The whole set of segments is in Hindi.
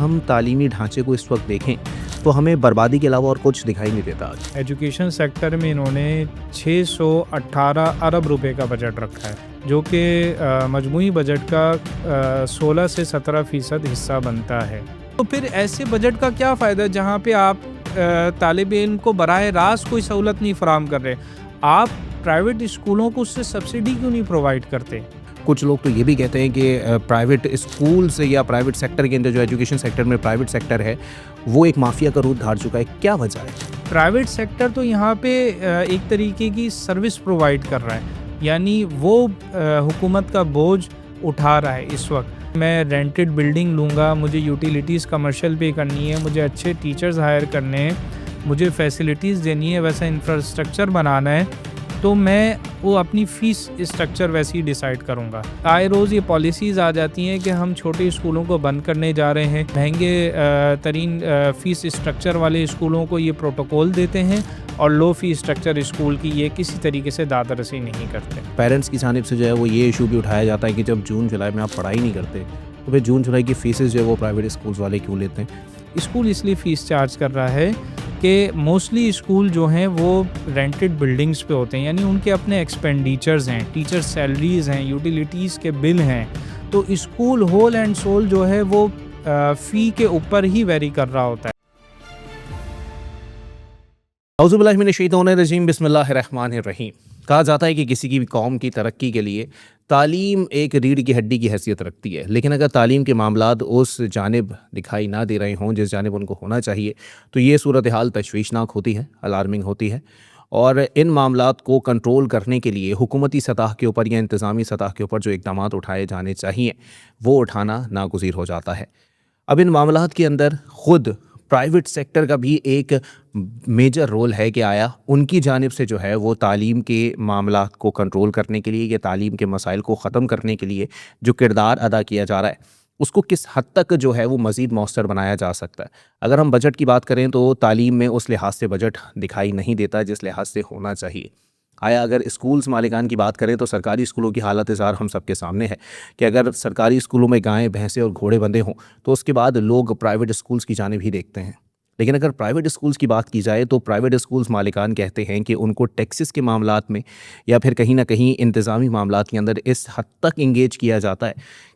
हम तालीमी ढांचे को इस वक्त देखें तो हमें बर्बादी के अलावा और कुछ दिखाई नहीं देता। एजुकेशन सेक्टर में इन्होंने 618 अरब रुपए का बजट रखा है, जो कि मजमूई बजट का 16 से 17% हिस्सा बनता है। तो फिर ऐसे बजट का क्या फ़ायदा जहाँ पे आप तालिब इल्म को बराह रास्त कोई सहूलत नहीं फराहम कर रहे, आप प्राइवेट स्कूलों को उससे सब्सिडी क्यों नहीं प्रोवाइड करते? कुछ लोग तो ये भी कहते हैं कि प्राइवेट स्कूल्स या प्राइवेट सेक्टर के अंदर जो एजुकेशन सेक्टर में प्राइवेट सेक्टर है वो एक माफिया का रूप धार चुका है। क्या वजह है? प्राइवेट सेक्टर तो यहाँ पे एक तरीके की सर्विस प्रोवाइड कर रहा है, यानी वो हुकूमत का बोझ उठा रहा है। इस वक्त मैं रेंटेड बिल्डिंग लूँगा, मुझे यूटिलिटीज़ कमर्शियल पे करनी है, मुझे अच्छे टीचर्स हायर करने हैं, मुझे फैसिलिटीज़ देनी है, वैसा इंफ्रास्ट्रक्चर बनाना है, तो मैं वो अपनी फ़ीस स्ट्रक्चर वैसे ही डिसाइड करूँगा। आए रोज़ ये पॉलिसीज़ आ जाती हैं कि हम छोटे स्कूलों को बंद करने जा रहे हैं, महंगे तरीन फ़ीस स्ट्रक्चर वाले स्कूलों को ये प्रोटोकॉल देते हैं और लो फ़ी स्ट्रक्चर स्कूल की ये किसी तरीके से दादरसी नहीं करते। पेरेंट्स की जानिब से जो है वो ये इशू भी उठाया जाता है कि जब जून जुलाई में आप पढ़ाई नहीं करते तो फिर जून जुलाई की फ़ीसेस जो है वो प्राइवेट स्कूल्स वाले क्यों लेते हैं? स्कूल इसलिए फ़ीस चार्ज कर रहा है कि मोस्टली स्कूल जो हैं वो रेंटेड बिल्डिंग्स पे होते हैं, यानी उनके अपने एक्सपेंडिचर्स हैं, टीचर सैलरीज़ हैं, यूटिलिटीज़ के बिल हैं, तो स्कूल होल एंड सोल जो है वो फ़ी के ऊपर ही वेरी कर रहा होता है। औज़ुबिल्लाहि मिनश्शैतानिर्रजीम, बिस्मिल्लाहिर्रहमानिर्रहीम। कहा जाता है कि किसी की भी कौम की तरक्की के लिए तालीम एक रीढ़ की हड्डी की हैसियत रखती है, लेकिन अगर तालीम के मामलात उस जानिब दिखाई ना दे रहे हों जिस जानिब उनको होना चाहिए तो ये सूरत हाल तशवीशनाक होती है, अलार्मिंग होती है। और इन मामलात को कंट्रोल करने के लिए हुकूमती सतह के ऊपर या इंतज़ामी सतह के ऊपर जो इक़दामात उठाए जाने चाहिए वो उठाना नागुज़ीर हो जाता है। अब इन मामलात के अंदर ख़ुद प्राइवेट सेक्टर का भी एक मेजर रोल है कि आया उनकी जानिब से जो है वो तालीम के मामलात को कंट्रोल करने के लिए या तालीम के मसाइल को ख़त्म करने के लिए जो किरदार अदा किया जा रहा है उसको किस हद तक जो है वो मज़ीद मौसर बनाया जा सकता है। अगर हम बजट की बात करें तो तालीम में उस लिहाज से बजट दिखाई नहीं देता जिस लिहाज से होना चाहिए। आया अगर स्कूल्स मालिकान की बात करें तो सरकारी स्कूलों की हालत ज़ार हम सबके सामने है कि अगर सरकारी स्कूलों में गायें भैंसें और घोड़े बंधे हों तो उसके बाद लोग प्राइवेट स्कूल्स की जानिब ही देखते हैं। लेकिन अगर प्राइवेट स्कूल्स की बात की जाए तो प्राइवेट स्कूल्स मालिकान कहते हैं कि उनको टैक्सेस के मामलात में या फिर कहीं ना कहीं इंतज़ामी मामलात के अंदर इस हद तक इंगेज किया जाता है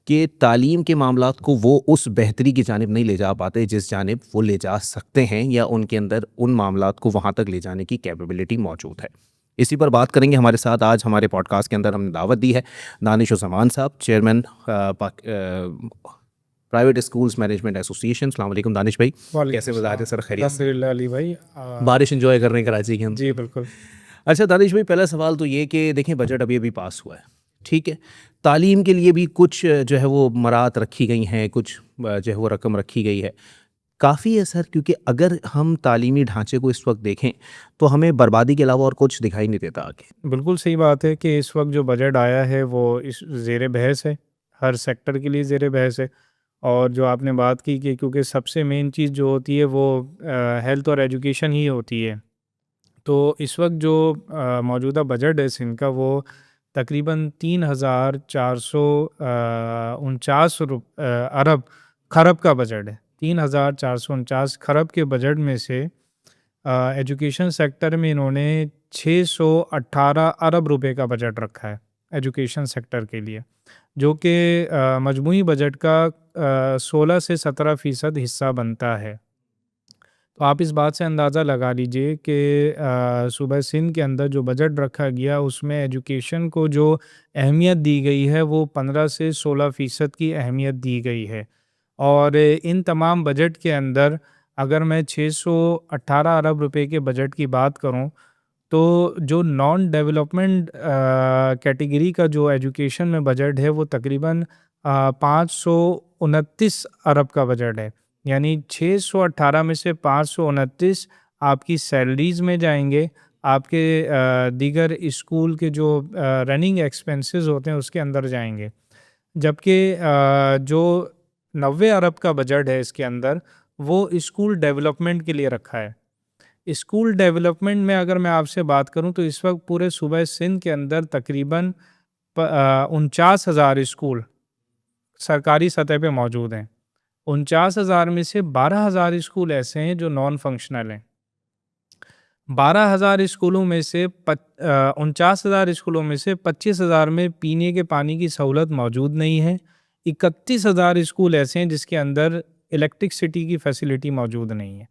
कि तालीम के मामलात को वो उस बेहतरी की जानिब नहीं ले जा पाते जिस जानिब वो ले जा सकते हैं या उनके अंदर उन मामलात को वहाँ तक ले जाने की कैपेबिलिटी मौजूद है। इसी पर बात करेंगे। हमारे साथ आज हमारे पॉडकास्ट के अंदर हमने दावत दी है दानिश-उज़्ज़मान साहब, chairman private schools management association. अस्सलाम वालेकुम दानिश भाई, कैसे मज़ाज है सर? खैरियत? अल्हम्दुलिल्लाह अली भाई, बारिश एंजॉय कर रहे हैं कराची के हम। जी बिल्कुल। अच्छा दानिश भाई, पहला सवाल तो ये कि देखें बजट अभी अभी पास हुआ है, ठीक है, तालीम के लिए भी कुछ जो है वो मराहत रखी गई हैं, कुछ जो है वो रकम रखी गई है, काफ़ी है सर, क्योंकि अगर हम तालीमी ढांचे को इस वक्त देखें तो हमें बर्बादी के अलावा और कुछ दिखाई नहीं देता आगे। बिल्कुल सही बात है कि इस वक्त जो बजट आया है वो इस ज़ेर बहस है, हर सेक्टर के लिए ज़ेर बहस है। और जो आपने बात की कि क्योंकि सबसे मेन चीज़ जो होती है वो हेल्थ और एजुकेशन ही होती है, तो इस वक्त जो मौजूदा बजट है सिंध का वो तकरीबन 3,449 अरब खरब का बजट है। 3,449 खरब के बजट में से एजुकेशन सेक्टर में इन्होंने 618 अरब रुपए का बजट रखा है एजुकेशन सेक्टर के लिए, जो कि मजमूई बजट का 16 से 17% हिस्सा बनता है। तो आप इस बात से अंदाज़ा लगा लीजिए कि सूबा सिंध के अंदर जो बजट रखा गया उसमें एजुकेशन को जो अहमियत दी गई है वो 15 से 16% की अहमियत दी गई है। और इन तमाम बजट के अंदर अगर मैं 618 अरब रुपए के बजट की बात करूं तो जो नॉन डेवलपमेंट कैटेगरी का जो एजुकेशन में बजट है वो तकरीबन 529 अरब का बजट है, यानी 618 में से 529 आपकी सैलरीज़ में जाएंगे, आपके दीगर स्कूल के जो रनिंग एक्सपेंसेस होते हैं उसके अंदर जाएंगे। जबकि जो 90 अरब का बजट है इसके अंदर वो स्कूल डेवलपमेंट के लिए रखा है। स्कूल डेवलपमेंट में अगर मैं आपसे बात करूं तो इस वक्त पूरे सूबे सिंध के अंदर तकरीबन 49,000 स्कूल सरकारी सतह पे मौजूद हैं। 49,000 में से 12,000 स्कूल ऐसे हैं जो नॉन फंक्शनल हैं। 12,000 स्कूलों में से 49,000 स्कूलों में से 25,000 में पीने के पानी की सहूलत मौजूद नहीं है। 31,000 स्कूल ऐसे हैं जिसके अंदर इलेक्ट्रिसिटी की फैसिलिटी मौजूद नहीं है,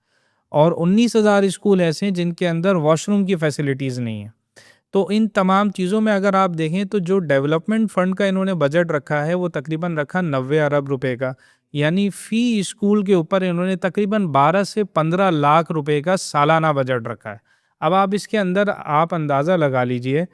और 19,000 स्कूल ऐसे हैं जिनके अंदर वॉशरूम की फैसिलिटीज़ नहीं है। तो इन तमाम चीज़ों में अगर आप देखें तो जो डेवलपमेंट फ़ंड का इन्होंने बजट रखा है वो तकरीबन रखा 90 अरब रुपए का, यानी फ़ी स्कूल के ऊपर इन्होंने तकरीबन 12 से 15 लाख रुपए का सालाना बजट रखा है। अब आप इसके अंदर आप अंदाज़ा लगा लीजिए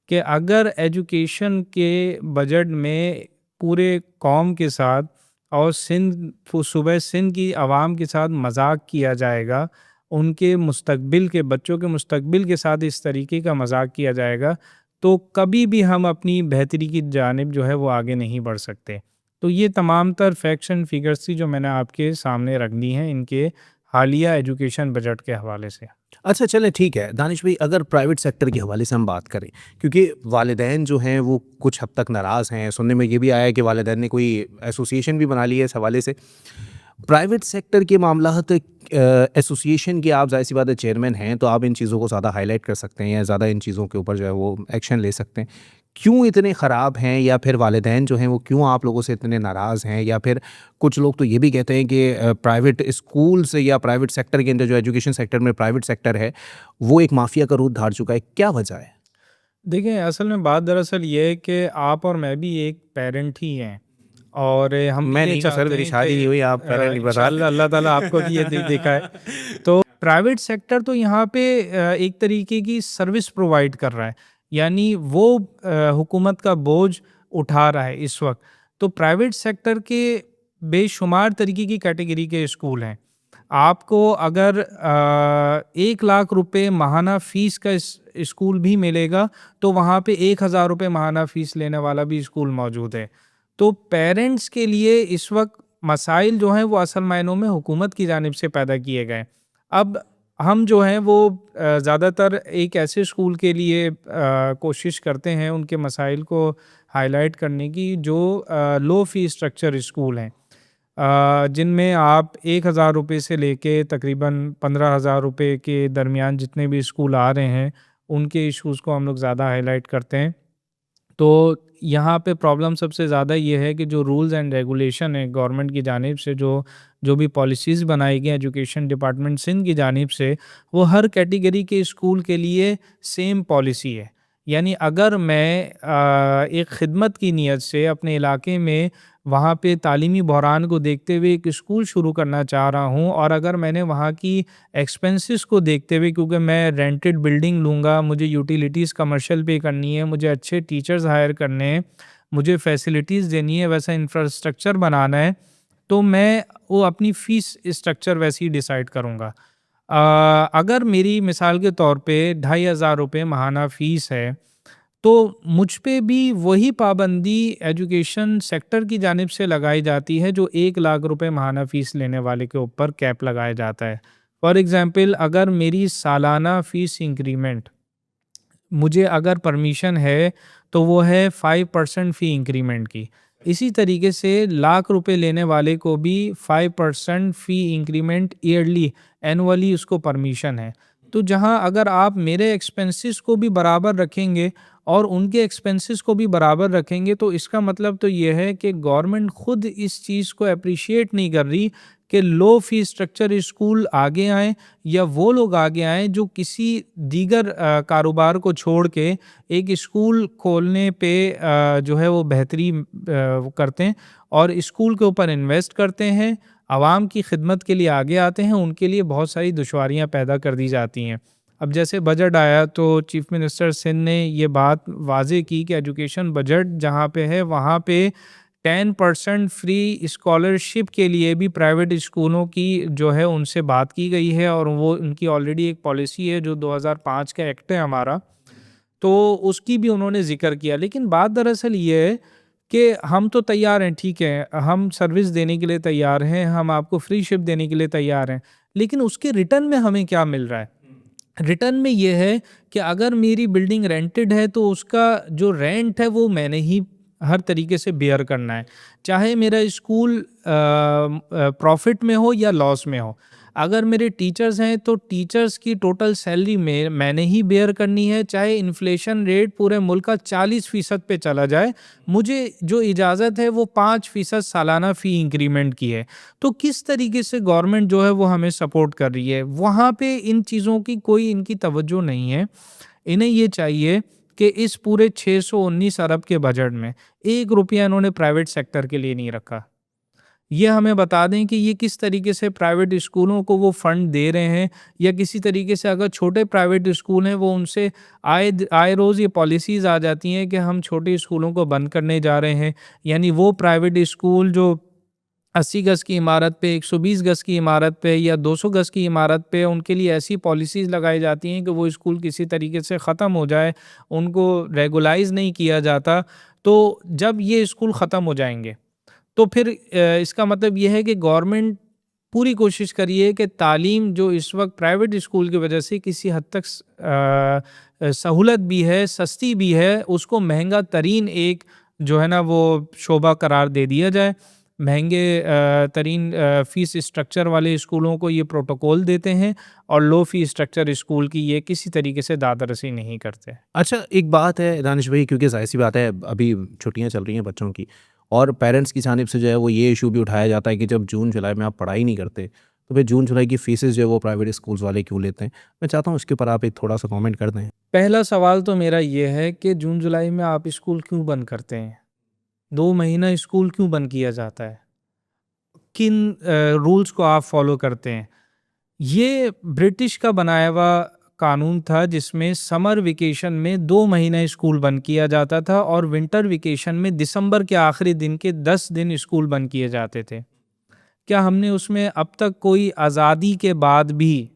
कि अगर एजुकेशन के बजट में पूरे कौम के साथ और सूबे सिंध की आवाम के साथ मजाक किया जाएगा, उनके मुस्तकबिल के बच्चों के मुस्तकबिल के साथ इस तरीके का मजाक किया जाएगा, तो कभी भी हम अपनी बेहतरी की जानिब जो है वो आगे नहीं बढ़ सकते। तो ये तमाम तर फैक्ट्स एंड फिगर्स थी जो मैंने आपके सामने रख दी हैं इनके हालिया एजुकेशन बजट के हवाले से। अच्छा चलें ठीक है दानिश भाई, अगर प्राइवेट सेक्टर के हवाले से हम बात करें, क्योंकि वालिदैन जो हैं वो कुछ हद तक नाराज़ हैं। सुनने में ये भी आया है कि वालिदैन ने कोई एसोसिएशन भी बना ली है इस हवाले से। प्राइवेट सेक्टर के मामलात एसोसिएशन के आप ज़ाहिर सी बात है चेयरमैन हैं, तो आप इन चीज़ों को ज़्यादा हाईलाइट कर सकते हैं या ज़्यादा इन चीज़ों के ऊपर जो है वो एक्शन ले सकते हैं। क्यों इतने ख़राब हैं, या फिर वालिदैन जो हैं वो क्यों आप लोगों से इतने नाराज़ हैं? या फिर कुछ लोग तो ये भी कहते हैं कि प्राइवेट स्कूल से या प्राइवेट सेक्टर के अंदर जो एजुकेशन सेक्टर में प्राइवेट सेक्टर है वो एक माफिया का रूप धार चुका है। क्या वजह है? देखिए, असल में बात दरअसल ये है कि आप और मैं भी एक पेरेंट ही हैं, और हम भी मैं ये नहीं हूँ सर, चाहते मेरी हैं शादी नहीं कि हुई, आप पेरेंट नहीं बता। इंशाअल्लाह अल्लाह ताला आपको भी ये दिल दिखाए। तो प्राइवेट सेक्टर तो यहाँ पे एक तरीके की सर्विस प्रोवाइड कर रहा है, यानी वो हुकूमत का बोझ उठा रहा है इस वक्त। तो प्राइवेट सेक्टर के बेशुमार तरीके की कैटेगरी के स्कूल हैं। आपको अगर 1 लाख रुपए माहाना फ़ीस का स्कूल भी मिलेगा, तो वहाँ पे 1,000 रुपए माहाना फ़ीस लेने वाला भी स्कूल मौजूद है। तो पेरेंट्स के लिए इस वक्त मसाइल जो हैं वो असल मायनों में हुकूमत की जानिब से पैदा किए गए। अब हम जो हैं वो ज़्यादातर एक ऐसे स्कूल के लिए कोशिश करते हैं उनके मसाइल को हाईलाइट करने की जो लो फ़ी स्ट्रक्चर स्कूल हैं, जिनमें आप 1,000 रुपये से लेके तकरीबन 15,000 रुपये के दरमियान जितने भी स्कूल आ रहे हैं, उनके इश्यूज़ को हम लोग ज़्यादा हाईलाइट करते हैं। तो यहाँ पे प्रॉब्लम सबसे ज़्यादा ये है कि जो रूल्स एंड रेगुलेशन है गवर्नमेंट की जानिब से, जो जो भी पॉलिसीज़ बनाई गई एजुकेशन डिपार्टमेंट सिंध की जानिब से, वो हर कैटेगरी के स्कूल के लिए सेम पॉलिसी है। यानी अगर मैं एक खिदमत की नीयत से अपने इलाके में वहाँ पे तालीमी बहरान को देखते हुए एक स्कूल शुरू करना चाह रहा हूँ, और अगर मैंने वहाँ की एक्सपेंसेस को देखते हुए, क्योंकि मैं रेंटेड बिल्डिंग लूँगा, मुझे यूटिलिटीज़ कमर्शियल पे करनी है, मुझे अच्छे टीचर्स हायर करने हैं, मुझे फैसिलिटीज़ देनी है, वैसा इंफ्रास्ट्रक्चर बनाना है, तो मैं वो अपनी फ़ीस स्ट्रक्चर वैसे ही डिसाइड करूँगा। अगर मेरी मिसाल के तौर पे 2,500 रुपये माहाना फ़ीस है, तो मुझ पे भी वही पाबंदी एजुकेशन सेक्टर की जानिब से लगाई जाती है जो 1 लाख रुपए माहाना फ़ीस लेने वाले के ऊपर कैप लगाया जाता है। फॉर एग्ज़ाम्पल, अगर मेरी सालाना फ़ीस इंक्रीमेंट मुझे अगर परमिशन है, तो वो है 5% फ़ी इंक्रीमेंट की। इसी तरीके से लाख रुपए लेने वाले को भी 5% फ़ी इंक्रीमेंट ईयरली एनुअली उसको परमिशन है। तो जहाँ अगर आप मेरे एक्सपेंसेस को भी बराबर रखेंगे और उनके एक्सपेंसेस को भी बराबर रखेंगे, तो इसका मतलब तो ये है कि गवर्नमेंट खुद इस चीज़ को एप्रिशिएट नहीं कर रही कि लो फ़ी स्ट्रक्चर स्कूल आगे आएँ, या वो लोग आगे आएँ जो किसी दीगर कारोबार को छोड़ के एक स्कूल खोलने पे जो है वो बेहतरी वो करते हैं और स्कूल के ऊपर इन्वेस्ट करते हैं, आवाम की खिदमत के लिए आगे आते हैं। उनके लिए बहुत सारी दुश्वारियाँ पैदा कर दी जाती हैं। अब जैसे बजट आया तो चीफ़ मिनिस्टर सिंध ने ये बात वाज़ेह की कि एजुकेशन बजट जहाँ पे है वहाँ पे 10% फ्री स्कॉलरशिप के लिए भी प्राइवेट स्कूलों की जो है उनसे बात की गई है, और वो उनकी ऑलरेडी एक पॉलिसी है जो 2005 का एक्ट है हमारा, तो उसकी भी उन्होंने ज़िक्र किया। लेकिन बात दरअसल ये है कि हम तो तैयार हैं, ठीक है, हम सर्विस देने के लिए तैयार हैं, हम आपको फ्री शिप देने के लिए तैयार हैं, लेकिन उसके रिटर्न में हमें क्या मिल रहा है? रिटर्न में ये है कि अगर मेरी बिल्डिंग रेंटेड है तो उसका जो रेंट है वो मैंने ही हर तरीके से बेयर करना है, चाहे मेरा स्कूल प्रॉफिट में हो या लॉस में हो। अगर मेरे टीचर्स हैं तो टीचर्स की टोटल सैलरी में मैंने ही बेयर करनी है, चाहे इन्फ्लेशन रेट पूरे मुल्क का 40% पे चला जाए, मुझे जो इजाज़त है वो 5% सालाना फ़ी इंक्रीमेंट की है। तो किस तरीके से गवर्नमेंट जो है वो हमें सपोर्ट कर रही है, वहाँ पे इन चीज़ों की कोई इनकी तवज्जो नहीं है। इन्हें ये चाहिए कि इस पूरे 619 अरब के बजट में 1 रुपया इन्होंने प्राइवेट सेक्टर के लिए नहीं रखा। ये हमें बता दें कि ये किस तरीके से प्राइवेट स्कूलों को वो फंड दे रहे हैं, या किसी तरीके से अगर छोटे प्राइवेट स्कूल हैं वो उनसे आए रोज़ ये पॉलिसीज़ आ जाती हैं कि हम छोटे स्कूलों को बंद करने जा रहे हैं। यानी वो प्राइवेट स्कूल जो 80 गज़ की इमारत पे, 120 गज़ की इमारत पे या 200 गज़ की इमारत पे उनके लिए ऐसी पॉलिसीज़ लगाई जाती हैं कि वो स्कूल किसी तरीके से ख़त्म हो जाए, उनको रेगुलाइज़ नहीं किया जाता। तो जब ये स्कूल ख़त्म हो जाएँगे तो फिर इसका मतलब ये है कि गवर्नमेंट पूरी कोशिश करिए कि तालीम जो इस वक्त प्राइवेट स्कूल की वजह से किसी हद तक सहूलत भी है, सस्ती भी है, उसको महंगा तरीन एक जो है ना वो शोबा करार दे दिया जाए। महंगे तरीन फ़ीस स्ट्रक्चर वाले स्कूलों को ये प्रोटोकॉल देते हैं और लो फ़ी स्ट्रक्चर स्कूल की ये किसी तरीके से दादरसी नहीं करते। अच्छा, एक बात है दानिश भाई, क्योंकि ज़ाहिर-सी बात है अभी छुट्टियाँ चल रही हैं बच्चों की, और पेरेंट्स की जानिब से जो है वो ये इशू भी उठाया जाता है कि जब जून-जुलाई में आप पढ़ाई नहीं करते, तो फिर जून-जुलाई की फ़ीसेस जो है वो प्राइवेट स्कूल्स वाले क्यों लेते हैं? मैं चाहता हूँ उसके ऊपर आप एक थोड़ा-सा कमेंट कर दें। पहला सवाल तो मेरा ये है कि जून-जुलाई में आप स्कूल क्यों बंद करते हैं? 2 महीना स्कूल क्यों बंद किया जाता है? किन रूल्स को आप फॉलो करते हैं? ये ब्रिटिश का बनाया हुआ कानून था जिसमें समर वेकेशन में 2 महीना स्कूल बंद किया जाता था और विंटर वेकेशन में दिसंबर के आखिरी दिन के 10 दिन स्कूल बंद किए जाते थे। क्या हमने उसमें अब तक कोई आज़ादी के बाद भी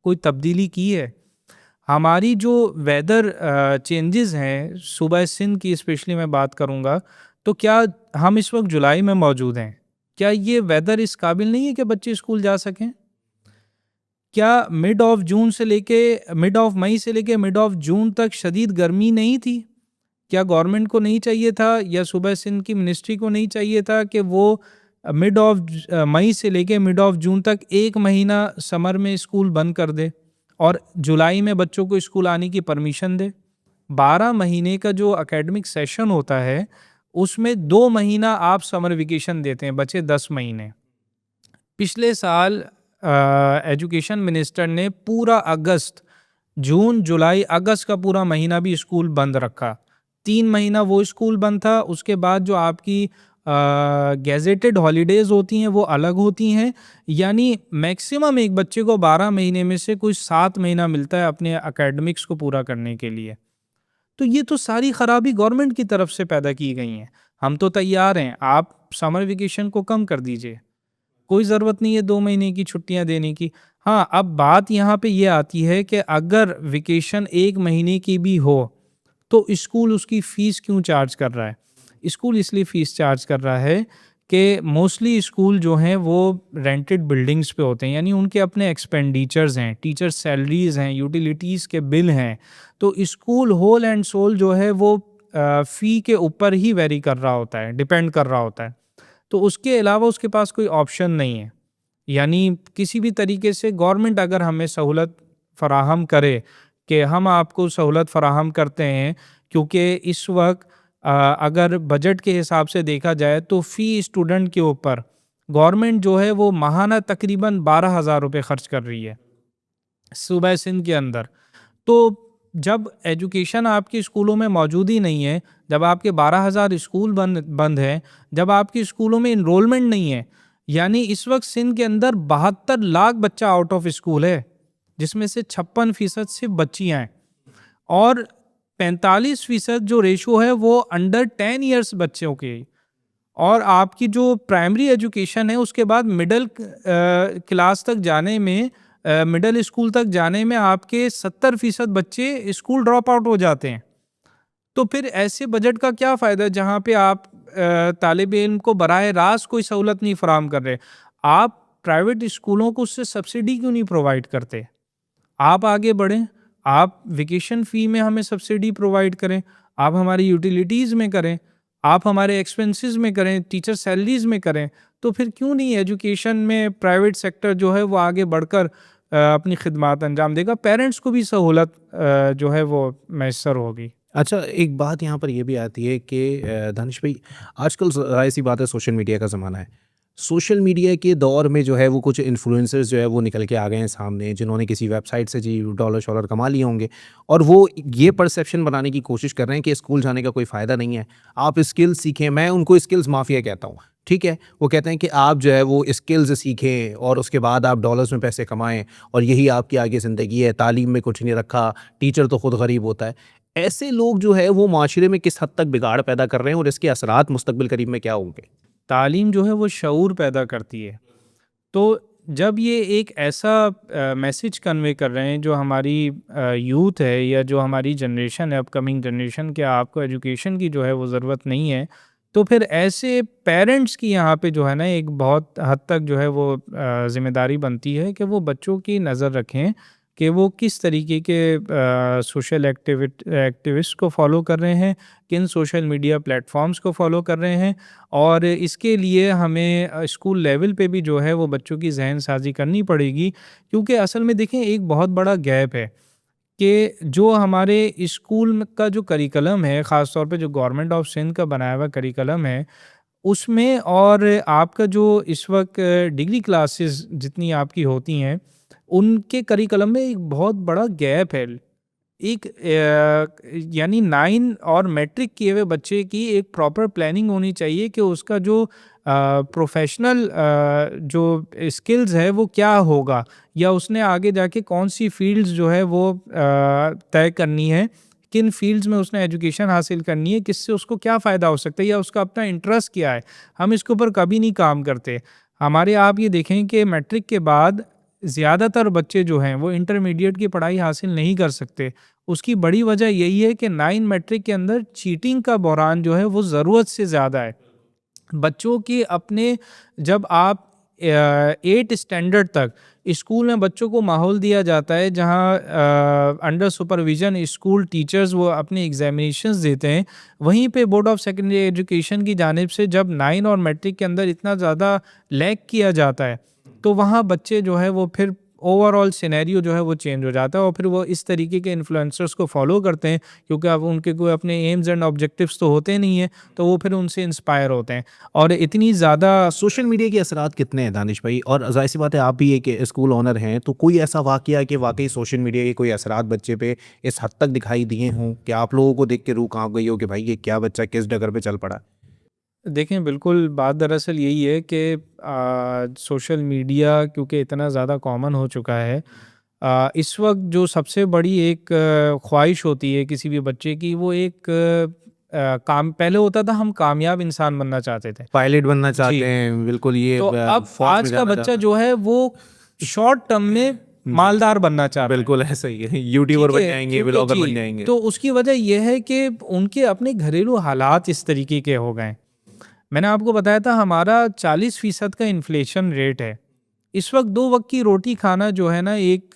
कोई तब्दीली की है? हमारी जो वेदर चेंजेस हैं, सूबा सिंध की स्पेशली मैं बात करूँगा, तो क्या हम इस वक्त जुलाई में मौजूद हैं? क्या ये वेदर इस काबिल नहीं है कि बच्चे स्कूल जा सकें? क्या मिड ऑफ मई से लेके मिड ऑफ जून तक शदीद गर्मी नहीं थी? क्या गवर्नमेंट को नहीं चाहिए था या सूबा सिंध की मिनिस्ट्री को नहीं चाहिए था कि वो मई से लेके मिड ऑफ जून तक 1 महीना समर में स्कूल बंद कर दे और जुलाई में बच्चों को स्कूल आने की परमिशन दे? 12 महीने का जो एकेडमिक सेशन होता है, उसमें 2 महीना आप समर वेकेशन देते हैं, बचे 10 महीने। पिछले साल एजुकेशन मिनिस्टर ने पूरा अगस्त, जून, जुलाई, अगस्त का पूरा महीना भी स्कूल बंद रखा। 3 महीना वो स्कूल बंद था, उसके बाद जो आपकी गैजेटेड हॉलीडेज़ होती हैं वो अलग होती हैं। यानी मैक्सिमम एक बच्चे को 12 महीने में से कुछ 7 महीना मिलता है अपने एकेडमिक्स को पूरा करने के लिए। तो ये तो सारी खराबी गवर्नमेंट की तरफ से पैदा की गई हैं। हम तो तैयार हैं, आप समर वेकेशन को कम कर दीजिए। कोई ज़रूरत नहीं है 2 महीने की छुट्टियाँ देने की। हाँ, अब बात यहाँ पे ये आती है कि अगर वेकेशन 1 महीने की भी हो, तो स्कूल उसकी फ़ीस क्यों चार्ज कर रहा है? स्कूल इसलिए फ़ीस चार्ज कर रहा है कि मोस्टली स्कूल जो हैं वो रेंटेड बिल्डिंग्स पे होते हैं, यानी उनके अपने एक्सपेंडिचर्स हैं, टीचर सैलरीज़ हैं, यूटिलिटीज़ के बिल हैं। तो स्कूल होल एंड सोल जो है वो फ़ी के ऊपर ही वेरी कर रहा होता है, डिपेंड कर रहा होता है। तो उसके अलावा उसके पास कोई ऑप्शन नहीं है। यानी किसी भी तरीके से गवर्नमेंट अगर हमें सहूलत फ़राहम करे कि हम आपको सहूलत फ़राहम करते हैं, क्योंकि इस वक्त अगर बजट के हिसाब से देखा जाए तो फ़ी स्टूडेंट के ऊपर गवर्नमेंट जो है वो माहाना तकरीबन 12,000 रुपये ख़र्च कर रही है सूबा सिंध के अंदर। तो जब एजुकेशन आपके स्कूलों में मौजूद ही नहीं है, जब आपके 12,000 स्कूल बंद हैं, जब आपके स्कूलों में इनरोलमेंट नहीं है, यानी इस वक्त सिंध के अंदर 72 लाख बच्चा आउट ऑफ स्कूल है, जिसमें से 56% सिर्फ बच्चियाँ हैं और 45% जो रेशो है वो अंडर 10 ईयर्स बच्चों के। और आपकी जो प्राइमरी एजुकेशन है उसके बाद मिडिल क्लास तक जाने में, मिडिल स्कूल तक जाने में आपके 70% बच्चे स्कूल ड्रॉप आउट हो जाते हैं। तो फिर ऐसे बजट का क्या फ़ायदा जहाँ पे आप तालिब इल्म को बराह रास्त कोई सहूलत नहीं फराहम कर रहे। आप प्राइवेट स्कूलों को उससे सब्सिडी क्यों नहीं प्रोवाइड करते? आप आगे बढ़ें, आप वेकेशन फ़ी में हमें सब्सिडी प्रोवाइड करें, आप हमारी यूटिलिटीज़ में करें, आप हमारे एक्सपेंसेस में करें, टीचर सैलरीज़ में करें, तो फिर क्यों नहीं एजुकेशन में प्राइवेट सेक्टर जो है वो आगे बढ़कर अपनी खिदमत अंजाम देगा, पेरेंट्स को भी सहूलत जो है वो मैसर होगी। अच्छा, एक बात यहाँ पर ये भी आती है कि दानिश भाई, आजकल ज़ाहिर-सी बात है सोशल मीडिया का ज़माना है। सोशल मीडिया के दौर में जो है वो कुछ इन्फ्लुएंसर्स जो है वो निकल के आ गए हैं सामने, जिन्होंने किसी वेबसाइट से जी डॉलर-शॉलर कमा लिए होंगे और वो ये परसेप्शन बनाने की कोशिश कर रहे हैं कि स्कूल जाने का कोई फ़ायदा नहीं है। आप स्किल्स सीखें, मैं उनको स्किल्स माफ़िया कहता हूँ, ठीक है? वो कहते हैं कि आप जो है वो स्किल्स सीखें और उसके बाद आप डॉलर्स में पैसे कमाएँ और यही आपकी आगे ज़िंदगी है, तालीम में कुछ नहीं रखा, टीचर तो खुद गरीब होता है। ऐसे लोग जो है वो माशरे में किस हद तक बिगाड़ पैदा कर रहे हैं और इसके असरात मुस्तकबिल करीब में क्या होंगे? तालीम जो है वो शऊर पैदा करती है। तो जब ये एक ऐसा मैसेज कन्वे कर रहे हैं जो हमारी यूथ है या जो हमारी जनरेशन है, अपकमिंग जनरेशन, कि आपको एजुकेशन की जो है वो ज़रूरत नहीं है, तो फिर ऐसे पेरेंट्स की यहाँ पे जो है ना एक बहुत हद तक जो है वो ज़िम्मेदारी बनती है कि वो बच्चों की नज़र रखें कि वो किस तरीके के सोशल एक्टिविस्ट को फॉलो कर रहे हैं, किन सोशल मीडिया प्लेटफॉर्म्स को फॉलो कर रहे हैं। और इसके लिए हमें स्कूल लेवल पे भी जो है वो बच्चों की ज़हन साज़ी करनी पड़ेगी, क्योंकि असल में देखें एक बहुत बड़ा गैप है कि जो हमारे स्कूल का जो करिकुलम है, ख़ास तौर पे जो गवर्नमेंट ऑफ सिंध का बनाया हुआ करिकुलम है, उसमें और आपका जो इस वक्त डिग्री क्लासेस जितनी आपकी होती हैं, उनके करिकुलम में एक बहुत बड़ा गैप है। एक यानी 9 और मैट्रिक किए हुए बच्चे की एक प्रॉपर प्लानिंग होनी चाहिए कि उसका जो प्रोफेशनल जो स्किल्स है वो क्या होगा, या उसने आगे जाके कौन सी फील्ड्स जो है वो तय करनी है, किन फील्ड्स में उसने एजुकेशन हासिल करनी है, किससे उसको क्या फ़ायदा हो सकता है, या उसका अपना इंटरेस्ट क्या है। हम इसके ऊपर कभी नहीं काम करते। हमारे आप ये देखें कि मैट्रिक के बाद ज़्यादातर बच्चे जो हैं वो इंटरमीडिएट की पढ़ाई हासिल नहीं कर सकते। उसकी बड़ी वजह यही है कि 9 मैट्रिक के अंदर चीटिंग का बहरान जो है वो ज़रूरत से ज़्यादा है। बच्चों की अपने, जब आप 8 स्टैंडर्ड तक स्कूल में बच्चों को माहौल दिया जाता है जहाँ अंडर सुपरविज़न स्कूल टीचर्स वो अपने एग्ज़ामिनेशंस देते हैं, वहीं पे बोर्ड ऑफ सेकेंडरी एजुकेशन की जानिब से जब 9 और मैट्रिक के अंदर इतना ज़्यादा लैग किया जाता है, तो वहाँ बच्चे जो है वो फिर ओवरऑल सिनेरियो जो है वो चेंज हो जाता है और फिर वो इस तरीके के इन्फ्लुएंसर्स को फॉलो करते हैं, क्योंकि अब उनके कोई अपने एम्स एंड ऑब्जेक्टिव्स तो होते नहीं हैं, तो वो फिर उनसे इंस्पायर होते हैं। और इतनी ज़्यादा सोशल मीडिया के असरात कितने हैं दानिश भाई? और ज़ाहिर-सी बात है आप भी एक स्कूल ओनर हैं, तो कोई ऐसा वाक़या कि वाक़ई सोशल मीडिया के कोई असरात बच्चे पे इस हद तक दिखाई दिए हों कि आप लोगों को देख के रूह काँप गई हो कि भाई ये क्या बच्चा किस डगर पे चल पड़ा? देखें, बिल्कुल बात दरअसल यही है कि सोशल मीडिया क्योंकि इतना ज़्यादा कॉमन हो चुका है, इस वक्त जो सबसे बड़ी एक ख्वाहिश होती है किसी भी बच्चे की, वो एक काम पहले होता था, हम कामयाब इंसान बनना चाहते थे। पायलट बनना जी। चाहते हैं, बिल्कुल ये तो अब फ़ौज में आज का जाना बच्चा चाहता है। जो है वो शॉर्ट टर्म में जी, मालदार बनना चाहता है। बिल्कुल ऐसा ही है। यूट्यूबर ठीक बन है, जाएँगे, क्योंकि व्लॉगर बन जी, जाएँगे। तो उसकी वजह ये है कि उनके अपने घरेलू हालात इस तरीके के हो गए हैं। मैंने आपको बताया था हमारा 40% का इन्फ्लेशन रेट है। इस वक़्त 2 वक़्त की रोटी खाना जो है ना एक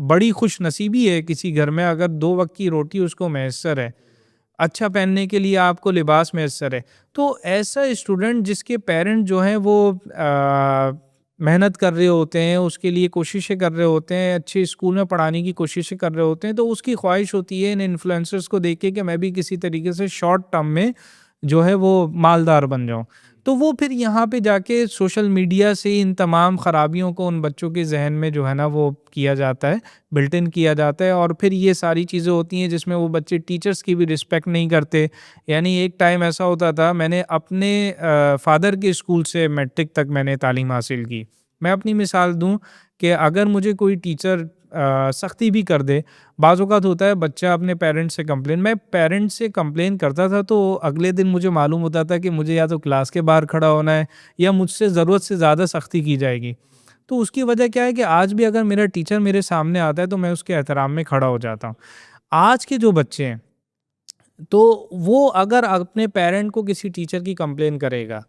बड़ी खुशनसीबी है किसी घर में, अगर 2 वक़्त की रोटी उसको मैसर है। अच्छा पहनने के लिए आपको लिबास मैसर है। तो ऐसा स्टूडेंट जिसके पेरेंट जो हैं वो मेहनत कर रहे होते हैं, उसके लिए कोशिशें कर रहे होते हैं, अच्छे स्कूल में पढ़ाने की कोशिशें कर रहे होते हैं, तो उसकी ख्वाहिश होती है इन इन्फ्लुएंसर्स को देख के कि मैं भी किसी तरीके से शॉर्ट टर्म में जो है वो मालदार बन जाऊँ। तो वो फिर यहाँ पे जाके सोशल मीडिया से इन तमाम ख़राबियों को उन बच्चों के ज़हन में जो है ना वो किया जाता है, बिल्ट इन किया जाता है, और फिर ये सारी चीज़ें होती हैं जिसमें वो बच्चे टीचर्स की भी रिस्पेक्ट नहीं करते। यानी एक टाइम ऐसा होता था, मैंने अपने फ़ादर के स्कूल से मैट्रिक तक मैंने तालीम हासिल की। मैं अपनी मिसाल दूँ कि अगर मुझे कोई टीचर सख्ती भी कर दे, बाज़ औक़ात होता है बच्चा अपने पेरेंट्स से कंप्लेन, मैं पेरेंट्स से कंप्लेन करता था तो अगले दिन मुझे मालूम होता था कि मुझे या तो क्लास के बाहर खड़ा होना है या मुझसे ज़रूरत से ज़्यादा सख्ती की जाएगी। तो उसकी वजह क्या है कि आज भी अगर मेरा टीचर मेरे सामने आता है तो मैं उसके एहतराम में खड़ा हो जाता हूँ। आज के जो बच्चे हैं, तो वो अगर अपने पेरेंट को किसी टीचर की कंप्लेन करेगा,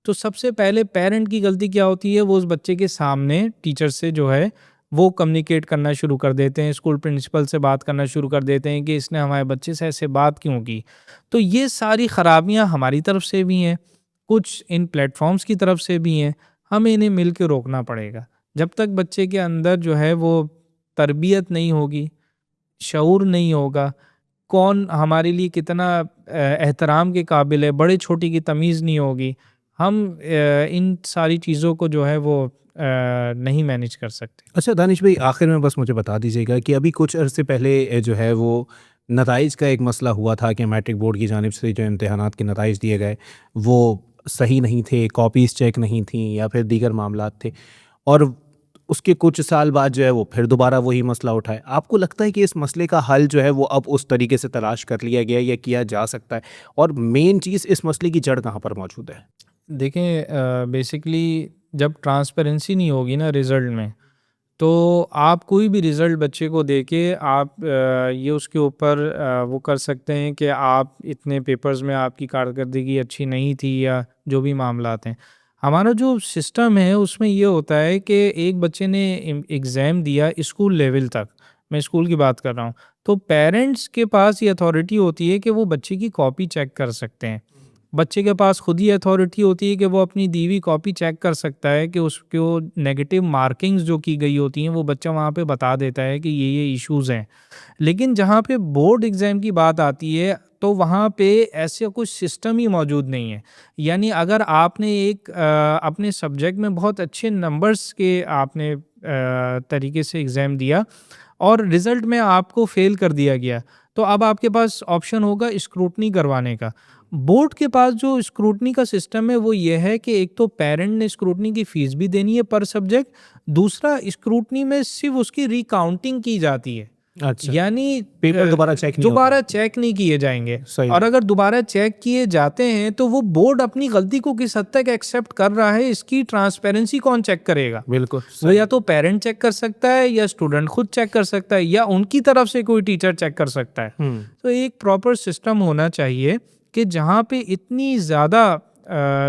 तो सबसे पहले पेरेंट की गलती क्या होती है, वो उस बच्चे के सामने टीचर से जो है वो कम्युनिकेट करना शुरू कर देते हैं, स्कूल प्रिंसिपल से बात करना शुरू कर देते हैं कि इसने हमारे बच्चे से ऐसे बात क्यों की। तो ये सारी खराबियाँ हमारी तरफ से भी हैं, कुछ इन प्लेटफॉर्म्स की तरफ से भी हैं, हमें इन्हें मिल के रोकना पड़ेगा। जब तक बच्चे के अंदर जो है वो तरबियत नहीं होगी, शऊर नहीं होगा, कौन हमारे लिए कितना एहतराम के काबिल है, बड़े छोटे की तमीज़ नहीं होगी, हम इन सारी चीज़ों को जो है वो नहीं मैनेज कर सकते। अच्छा दानिश भाई, आखिर में बस मुझे बता दीजिएगा कि अभी कुछ अरसे पहले जो है वो नताइज का एक मसला हुआ था कि मैट्रिक बोर्ड की जानिब से जो इम्तहानात के नताइज दिए गए वो सही नहीं थे, कॉपीज़ चेक नहीं थी या फिर दीगर मामलात थे, और उसके कुछ साल बाद जो है वो फिर दोबारा वही मसला उठाए। आपको लगता है कि इस मसले का हल जो है वो अब उस तरीके से तलाश कर लिया गया या किया जा सकता है, और मेन चीज़ इस मसले की जड़ कहाँ पर मौजूद है? देखें, बेसिकली जब ट्रांसपेरेंसी नहीं होगी ना रिज़ल्ट में, तो आप कोई भी रिज़ल्ट बच्चे को देके आप ये उसके ऊपर वो कर सकते हैं कि आप इतने पेपर्स में आपकी कारकर्दगी अच्छी नहीं थी या जो भी मामलात हैं। हमारा जो सिस्टम है उसमें ये होता है कि एक बच्चे ने एग्ज़ाम दिया स्कूल लेवल तक, मैं स्कूल की बात कर रहा हूँ, तो पेरेंट्स के पास ये अथॉरिटी होती है कि वो बच्चे की कॉपी चेक कर सकते हैं। बच्चे के पास खुद ही अथॉरिटी होती है कि वो अपनी दी हुई कॉपी चेक कर सकता है कि उसको नेगेटिव मार्किंग्स जो की गई होती हैं वो बच्चा वहाँ पे बता देता है कि ये इश्यूज़ हैं। लेकिन जहाँ पे बोर्ड एग्ज़ाम की बात आती है तो वहाँ पे ऐसे कुछ सिस्टम ही मौजूद नहीं है। यानी अगर आपने अपने सब्जेक्ट में बहुत अच्छे नंबर्स के आपने तरीके से एग्ज़ाम दिया और रिज़ल्ट में आपको फ़ेल कर दिया गया, तो अब आपके पास ऑप्शन होगा स्क्रूटनी करवाने का। बोर्ड के पास जो स्क्रूटनी का सिस्टम है वो ये है कि एक तो पेरेंट ने स्क्रूटनी की फ़ीस भी देनी है पर सब्जेक्ट, दूसरा स्क्रूटनी में सिर्फ़ उसकी रिकाउंटिंग की जाती है। अच्छा, यानी पेपर दोबारा चेक नहीं होता। दोबारा चेक नहीं किए जाएँगे, सही। और अगर दोबारा चेक किए जाते हैं तो वो बोर्ड अपनी गलती को किस हद तक एक्सेप्ट कर रहा है, इसकी ट्रांसपेरेंसी कौन चेक करेगा? बिल्कुल वो या तो पेरेंट चेक कर सकता है या स्टूडेंट खुद चेक कर सकता है या उनकी तरफ से कोई टीचर चेक कर सकता है। तो एक प्रॉपर सिस्टम होना चाहिए कि जहाँ पे इतनी ज़्यादा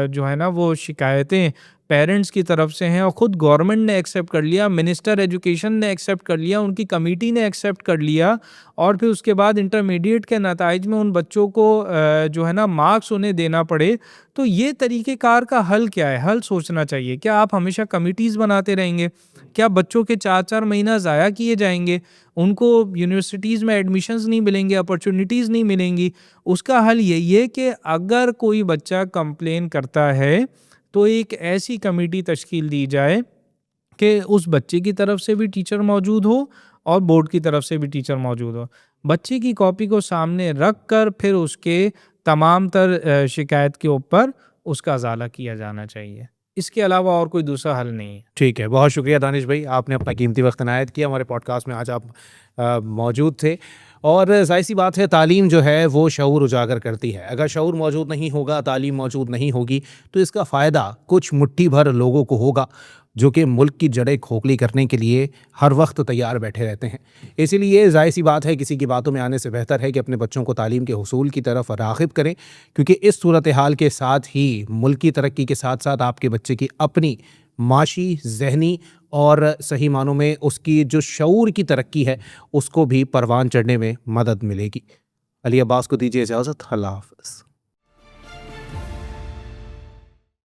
जो है ना वो शिकायतें पेरेंट्स की तरफ से हैं और ख़ुद गवर्नमेंट ने एक्सेप्ट कर लिया, मिनिस्टर एजुकेशन ने एक्सेप्ट कर लिया, उनकी कमेटी ने एक्सेप्ट कर लिया, और फिर उसके बाद इंटरमीडिएट के नताइज में उन बच्चों को जो है ना मार्क्स उन्हें देना पड़े, तो ये तरीक़ेकार का हल क्या है? हल सोचना चाहिए। क्या आप हमेशा कमिटीज़ बनाते रहेंगे? क्या बच्चों के 4-4 महीना ज़ाया किए जाएंगे? उनको यूनिवर्सिटीज़ में एडमिशन्स नहीं मिलेंगे, अपॉर्चुनिटीज़ नहीं मिलेंगी? उसका हल यही है कि अगर कोई बच्चा कंप्लेन करता है तो एक ऐसी कमेटी तश्कील दी जाए कि उस बच्चे की तरफ से भी टीचर मौजूद हो और बोर्ड की तरफ से भी टीचर मौजूद हो। बच्चे की कॉपी को सामने रख कर फिर उसके तमाम तर शिकायत के ऊपर उसका अज़ाला किया जाना चाहिए। इसके अलावा और कोई दूसरा हल नहीं है। ठीक है, बहुत शुक्रिया दानिश भाई, आपने अपना कीमती वक्त इनायत किया। हमारे पॉडकास्ट में आज आप मौजूद थे, और ज़ाहिर सी बात है तालीम जो है वो शऊर उजागर करती है। अगर शऊर मौजूद नहीं होगा, तालीम मौजूद नहीं होगी, तो इसका फ़ायदा कुछ मुट्ठी भर लोगों को होगा जो कि मुल्क की जड़ें खोखली करने के लिए हर वक्त तैयार बैठे रहते हैं। इसीलिए ज़ाहिर सी बात है किसी की बातों में आने से बेहतर है कि अपने बच्चों को तालीम के हुसूल की तरफ राग़िब करें, क्योंकि इस सूरत हाल के साथ ही मुल्क की तरक्की के साथ साथ आपके बच्चे की अपनी माशी, ज़हनी और सही मानों में उसकी जो शऊर की तरक्की है उसको भी परवान चढ़ने में मदद मिलेगी। अली अब्बास को दीजिए इजाज़त। अल्लाह हाफ़िज़।